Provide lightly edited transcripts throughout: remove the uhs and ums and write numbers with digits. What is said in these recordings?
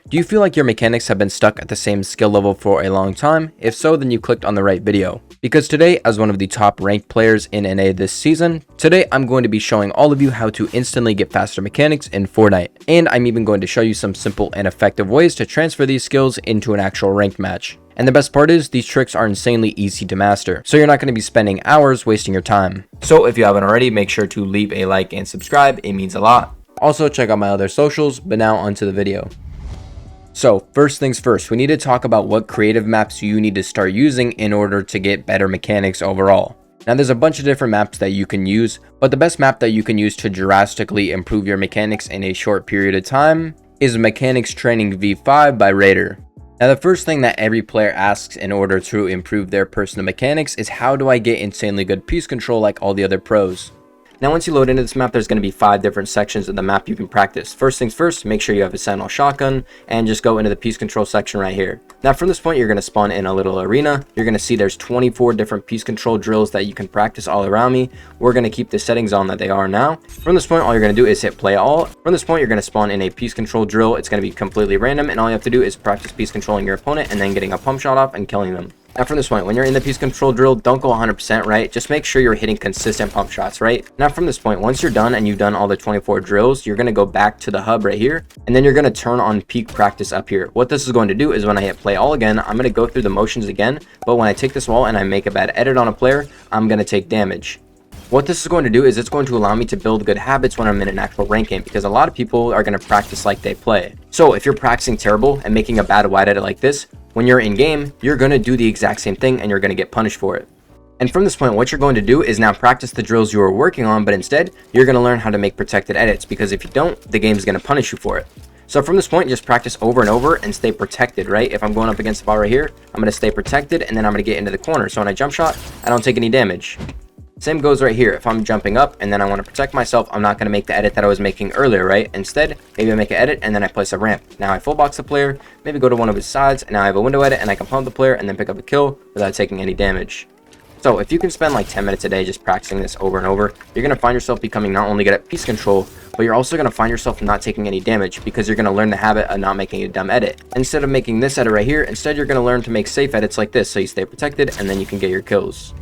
Do you feel like your mechanics have been stuck at the same skill level for a long time? If so, then you clicked on the right video. Because today, as one of the top ranked players in NA this season, today I'm going to be showing all of you how to instantly get faster mechanics in Fortnite. And I'm even going to show you some simple and effective ways to transfer these skills into an actual ranked match. And the best part is, these tricks are insanely easy to master, so you're not going to be spending hours wasting your time. So if you haven't already, make sure to leave a like and subscribe, it means a lot. Also check out my other socials, but now onto the video. So first things first, we need to talk about what creative maps you need to start using in order to get better mechanics overall. Now there's a bunch of different maps that you can use, but the best map that you can use to drastically improve your mechanics in a short period of time is Mechanics Training V5 by Raider. Now the first thing that every player asks in order to improve their personal mechanics is, how do I get insanely good piece control like all the other pros? Now once you load into this map, there's going to be 5 different sections of the map you can practice. First things first, make sure you have a sentinel shotgun and just go into the piece control section right here. Now from this point, you're going to spawn in a little arena. You're going to see there's 24 different piece control drills that you can practice all around me. We're going to keep the settings on that they are now. From this point, all you're going to do is hit play all. From this point, you're going to spawn in a piece control drill. It's going to be completely random, and all you have to do is practice piece controlling your opponent and then getting a pump shot off and killing them. Now from this point, when you're in the piece control drill, don't go 100%, right? Just make sure you're hitting consistent pump shots, right? Now from this point, once you're done and you've done all the 24 drills, you're going to go back to the hub right here, and then you're going to turn on peak practice up here. What this is going to do is, when I hit play all again, I'm going to go through the motions again, but when I take this wall and I make a bad edit on a player, I'm going to take damage. What this is going to do is, it's going to allow me to build good habits when I'm in an actual rank game, because a lot of people are going to practice like they play. So if you're practicing terrible and making a bad wide edit like this, when you're in game, you're going to do the exact same thing and you're going to get punished for it. And from this point, what you're going to do is now practice the drills you were working on, but instead, you're going to learn how to make protected edits, because if you don't, the game is going to punish you for it. So from this point, just practice over and over and stay protected, right? If I'm going up against the ball right here, I'm going to stay protected, and then I'm going to get into the corner. So when I jump shot, I don't take any damage. Same goes right here. If I'm jumping up and then I want to protect myself, I'm not going to make the edit that I was making earlier, right? Instead, maybe I make an edit and then I place a ramp. Now I full box the player, maybe go to one of his sides, and now I have a window edit and I can pump the player and then pick up a kill without taking any damage. So if you can spend like 10 minutes a day just practicing this over and over, you're going to find yourself becoming not only good at piece control, but you're also going to find yourself not taking any damage, because you're going to learn the habit of not making a dumb edit. Instead of making this edit right here, instead you're going to learn to make safe edits like this, so you stay protected and then you can get your kills.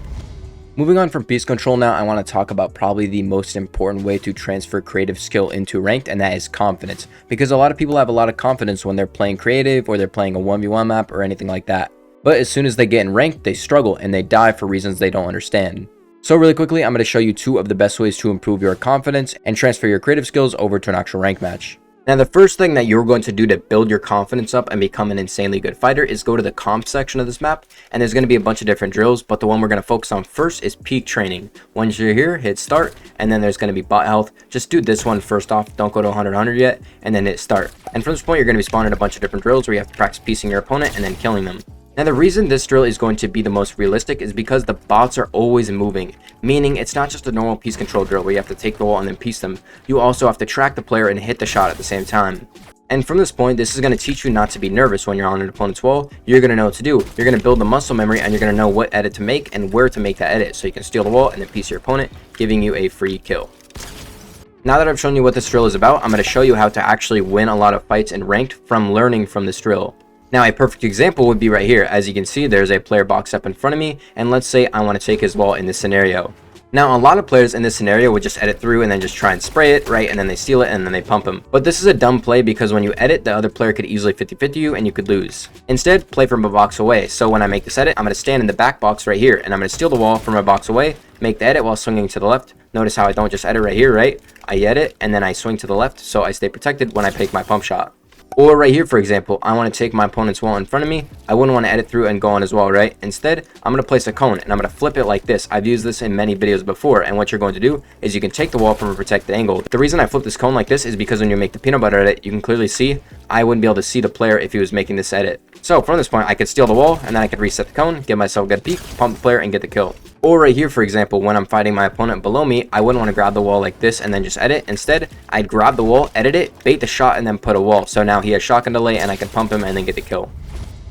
Moving on from piece control now, I want to talk about probably the most important way to transfer creative skill into ranked, and that is confidence. Because a lot of people have a lot of confidence when they're playing creative or they're playing a 1v1 map or anything like that. But as soon as they get in ranked, they struggle and they die for reasons they don't understand. So really quickly, I'm going to show you 2 of the best ways to improve your confidence and transfer your creative skills over to an actual ranked match. Now the first thing that you're going to do to build your confidence up and become an insanely good fighter is go to the comp section of this map, and there's going to be a bunch of different drills, but the one we're going to focus on first is peak training. Once you're here, hit start, and then there's going to be bot health. Just do this one first off, don't go to 100 yet, and then hit start. And from this point, you're going to be spawning a bunch of different drills where you have to practice piecing your opponent and then killing them. Now the reason this drill is going to be the most realistic is because the bots are always moving, meaning it's not just a normal piece control drill where you have to take the wall and then piece them. You also have to track the player and hit the shot at the same time. And from this point, this is going to teach you not to be nervous when you're on an opponent's wall. You're going to know what to do. You're going to build the muscle memory, and you're going to know what edit to make and where to make that edit, so you can steal the wall and then piece your opponent, giving you a free kill. Now that I've shown you what this drill is about, I'm going to show you how to actually win a lot of fights in ranked from learning from this drill. Now a perfect example would be right here. As you can see, there's a player box up in front of me, and let's say I want to take his wall in this scenario. Now a lot of players in this scenario would just edit through and then just try and spray it, right? And then they steal it and then they pump him. But this is a dumb play, because when you edit, the other player could easily 50-50 you and you could lose. Instead, play from a box away. So when I make this edit, I'm going to stand in the back box right here, and I'm going to steal the wall from a box away, make the edit while swinging to the left. Notice how I don't just edit right here, right? I edit and then I swing to the left, so I stay protected when I pick my pump shot. Or right here, for example, I want to take my opponent's wall in front of me. I wouldn't want to edit through and go on his wall, right? Instead, I'm going to place a cone and I'm going to flip it like this. I've used this in many videos before, and what you're going to do is you can take the wall from a protected angle. The reason I flip this cone like this is because when you make the peanut butter edit, you can clearly see I wouldn't be able to see the player if he was making this edit. So from this point, I could steal the wall, and then I could reset the cone, give myself a good peek, pump the player, and get the kill. Or right here, for example, when I'm fighting my opponent below me, I wouldn't want to grab the wall like this and then just edit. Instead, I'd grab the wall, edit it, bait the shot, and then put a wall. So now he has shotgun delay, and I can pump him and then get the kill.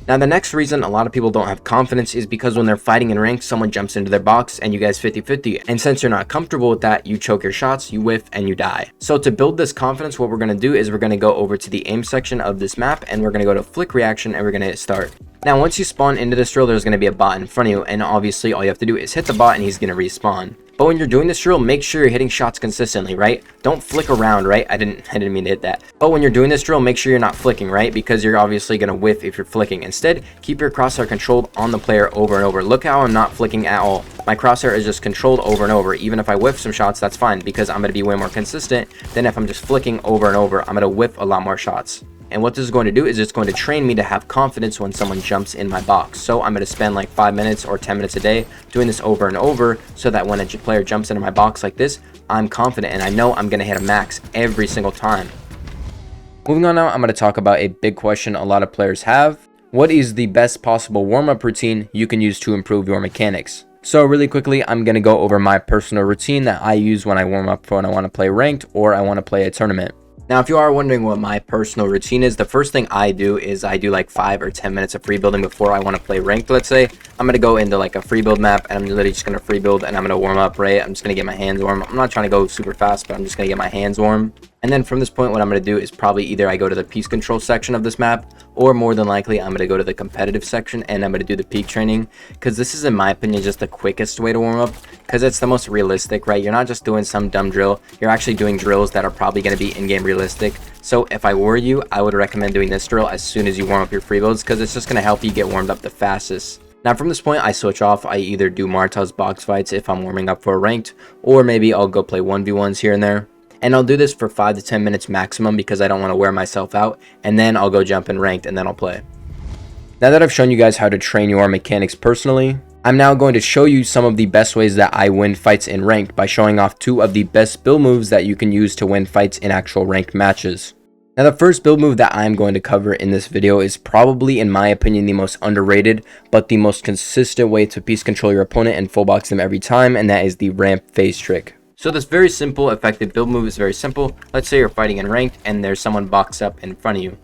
Now, the next reason a lot of people don't have confidence is because when they're fighting in ranked, someone jumps into their box and you guys 50-50. And since you're not comfortable with that, you choke your shots, you whiff, and you die. So to build this confidence, what we're going to do is we're going to go over to the aim section of this map and we're going to go to flick reaction and we're going to hit start. Now, once you spawn into this drill, there's going to be a bot in front of you, and obviously all you have to do is hit the bot and he's going to respawn. But when you're doing this drill, make sure you're hitting shots consistently, right? Don't flick around, right? I didn't mean to hit that. But when you're doing this drill, make sure you're not flicking, right? Because you're obviously going to whiff if you're flicking. Instead, keep your crosshair controlled on the player over and over. Look how I'm not flicking at all. My crosshair is just controlled over and over. Even if I whiff some shots, that's fine, because I'm going to be way more consistent than if I'm just flicking over and over. I'm going to whiff a lot more shots. And what this is going to do is it's going to train me to have confidence when someone jumps in my box. So I'm going to spend like 5 minutes or 10 minutes a day doing this over and over so that when a player jumps into my box like this, I'm confident and I know I'm going to hit a max every single time. Moving on now, I'm going to talk about a big question a lot of players have. What is the best possible warm-up routine you can use to improve your mechanics? So really quickly, I'm going to go over my personal routine that I use when I warm up for when I want to play ranked or I want to play a tournament. Now, if you are wondering what my personal routine is, the first thing I do is I do like 5 or 10 minutes of free building before I want to play ranked. Let's say I'm going to go into like a free build map and I'm literally just going to free build and I'm going to warm up, right? I'm just going to get my hands warm. I'm not trying to go super fast, but I'm just going to get my hands warm. And then from this point, what I'm going to do is probably either I go to the piece control section of this map, or more than likely, I'm going to go to the competitive section and I'm going to do the peak training, because this is, in my opinion, just the quickest way to warm up, because it's the most realistic, right? You're not just doing some dumb drill. You're actually doing drills that are probably going to be in-game realistic. So if I were you, I would recommend doing this drill as soon as you warm up your free builds, because it's just going to help you get warmed up the fastest. Now from this point, I switch off. I either do Marta's box fights if I'm warming up for a ranked, or maybe I'll go play 1v1s here and there. And I'll do this for 5 to 10 minutes maximum because I don't want to wear myself out. And then I'll go jump in ranked and then I'll play. Now that I've shown you guys how to train your mechanics personally, I'm now going to show you some of the best ways that I win fights in ranked by showing off 2 of the best build moves that you can use to win fights in actual ranked matches. Now the first build move that I'm going to cover in this video is probably, in my opinion, the most underrated, but the most consistent way to piece control your opponent and full box them every time, and that is the ramp phase trick. So this very simple, effective build move is very simple. Let's say you're fighting in ranked and there's someone boxed up in front of you.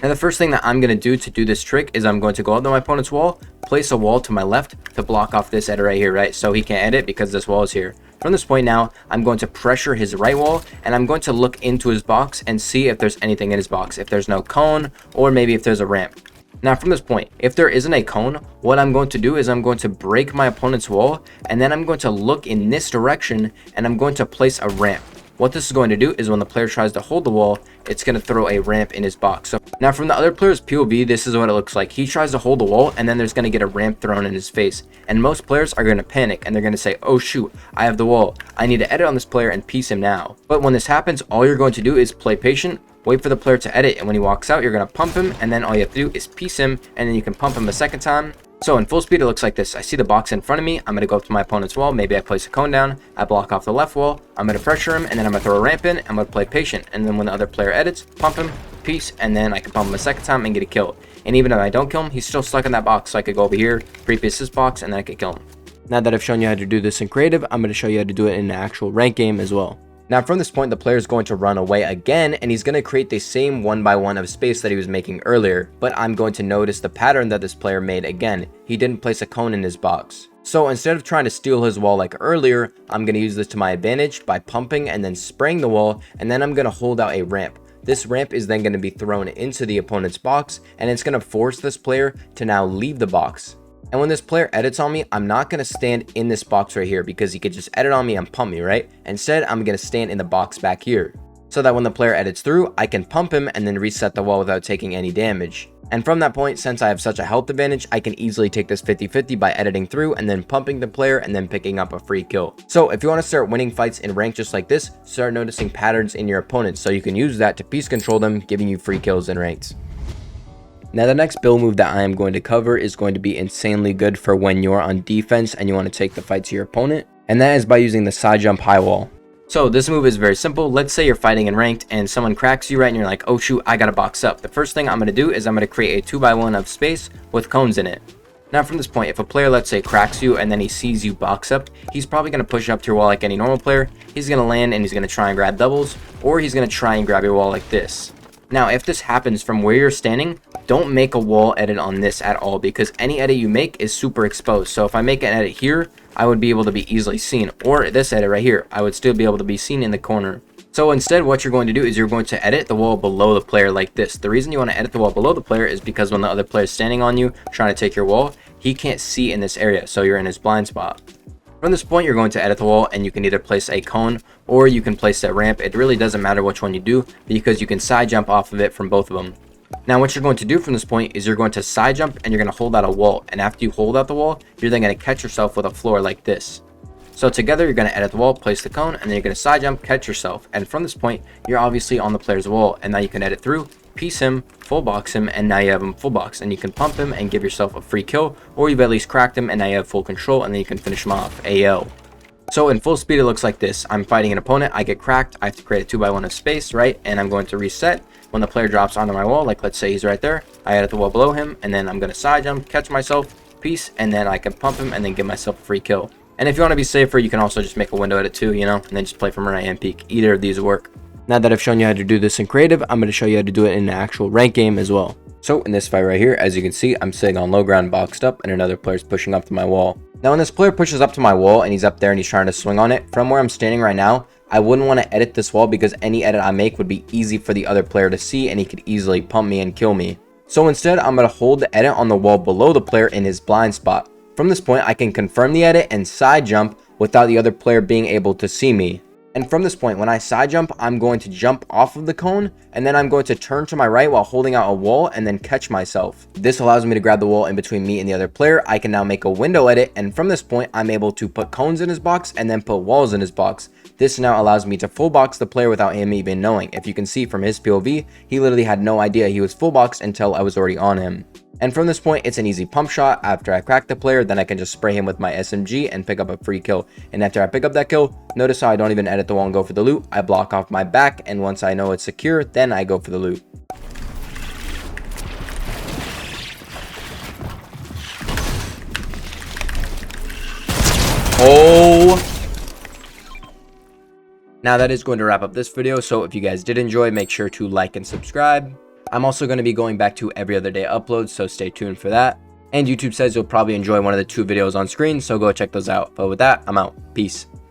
Now the first thing that I'm going to do this trick is I'm going to go up to my opponent's wall, place a wall to my left to block off this edit right here, right? So he can't edit because this wall is here. From this point now, I'm going to pressure his right wall and I'm going to look into his box and see if there's anything in his box. If there's no cone, or maybe if there's a ramp. Now from this point, if there isn't a cone, what I'm going to do is I'm going to break my opponent's wall and then I'm going to look in this direction and I'm going to place a ramp. What this is going to do is when the player tries to hold the wall, it's going to throw a ramp in his box. So now from the other player's POV, this is what it looks like. He tries to hold the wall and then there's going to get a ramp thrown in his face. And most players are going to panic and they're going to say, oh shoot, I have the wall. I need to edit on this player and piece him now. But when this happens, all you're going to do is play patient, wait for the player to edit, and when he walks out, you're going to pump him, and then all you have to do is piece him, and then you can pump him a second time. So in full speed, it looks like this. I see the box in front of me. I'm going to go up to my opponent's wall. Maybe I place a cone down. I block off the left wall. I'm going to pressure him, and then I'm going to throw a ramp in. I'm going to play patient, and then when the other player edits, pump him, piece, and then I can pump him a second time and get a kill. And even if I don't kill him, he's still stuck in that box, so I could go over here, pre-piece this box, and then I could kill him. Now that I've shown you how to do this in creative, I'm going to show you how to do it in an actual rank game as well. Now from this point, the player is going to run away again, and he's going to create the same 1x1 of space that he was making earlier, but I'm going to notice the pattern that this player made again. He didn't place a cone in his box. So instead of trying to steal his wall like earlier, I'm going to use this to my advantage by pumping and then spraying the wall, and then I'm going to hold out a ramp. This ramp is then going to be thrown into the opponent's box, and it's going to force this player to now leave the box. And when this player edits on me, I'm not going to stand in this box right here because he could just edit on me and pump me, right? Instead, I'm going to stand in the box back here so that when the player edits through, I can pump him and then reset the wall without taking any damage. And from that point, since I have such a health advantage, I can easily take this 50-50 by editing through and then pumping the player and then picking up a free kill. So if you want to start winning fights in rank just like this, start noticing patterns in your opponents so you can use that to piece control them, giving you free kills in ranks. Now the next build move that I am going to cover is going to be insanely good for when you're on defense and you want to take the fight to your opponent, and that is by using the side jump high wall. So this move is very simple. Let's say you're fighting in ranked and someone cracks you, right, and you're like, oh shoot, I gotta box up. The first thing I'm going to do is I'm going to create a 2x1 of space with cones in it. Now from this point, if a player, let's say, cracks you and then he sees you box up, he's probably going to push up to your wall like any normal player. He's going to land and he's going to try and grab doubles, or he's going to try and grab your wall like this. Now, if this happens from where you're standing, don't make a wall edit on this at all, because any edit you make is super exposed. So if I make an edit here, I would be able to be easily seen, or this edit right here, I would still be able to be seen in the corner. So instead, what you're going to do is you're going to edit the wall below the player like this. The reason you want to edit the wall below the player is because when the other player is standing on you, trying to take your wall, he can't see in this area, so you're in his blind spot. From this point, you're going to edit the wall, and you can either place a cone or you can place that ramp. It really doesn't matter which one you do, because you can side jump off of it from both of them. Now, what you're going to do from this point is you're going to side jump and you're going to hold out a wall. And after you hold out the wall, you're then going to catch yourself with a floor like this. So together, you're going to edit the wall, place the cone, and then you're going to side jump, catch yourself. And from this point, you're obviously on the player's wall. And now you can edit through, piece him, full box him, and now you have him full box. And you can pump him and give yourself a free kill, or you've at least cracked him and now you have full control, and then you can finish him off. AO. So in full speed, it looks like this. I'm fighting an opponent, I get cracked, I have to create a 2x1 of space, right? And I'm going to reset when the player drops onto my wall, like let's say he's right there. I edit the wall below him, and then I'm going to side jump, catch myself, piece, and then I can pump him and then give myself a free kill. And if you want to be safer, you can also just make a window edit too, and then just play from right hand peek. Either of these work. Now that I've shown you how to do this in creative, I'm going to show you how to do it in an actual rank game as well. So in this fight right here, as you can see, I'm sitting on low ground boxed up, and another player's pushing up to my wall. Now when this player pushes up to my wall and he's up there and he's trying to swing on it, from where I'm standing right now, I wouldn't want to edit this wall, because any edit I make would be easy for the other player to see and he could easily pump me and kill me. So instead, I'm going to hold the edit on the wall below the player in his blind spot. From this point, I can confirm the edit and side jump without the other player being able to see me. And from this point, when I side jump, I'm going to jump off of the cone, and then I'm going to turn to my right while holding out a wall and then catch myself. This allows me to grab the wall in between me and the other player. I can now make a window edit, and from this point, I'm able to put cones in his box and then put walls in his box. This now allows me to full box the player without him even knowing. If you can see from his POV, he literally had no idea he was full boxed until I was already on him. And from this point, it's an easy pump shot. After I crack the player, then I can just spray him with my SMG and pick up a free kill. And after I pick up that kill, notice how I don't even edit the wall and go for the loot. I block off my back, and once I know it's secure, then I go for the loot. Oh! Now that is going to wrap up this video, so if you guys did enjoy, make sure to like and subscribe. I'm also going to be going back to every other day uploads, so stay tuned for that. And YouTube says you'll probably enjoy one of the 2 videos on screen, so go check those out. But with that, I'm out. Peace.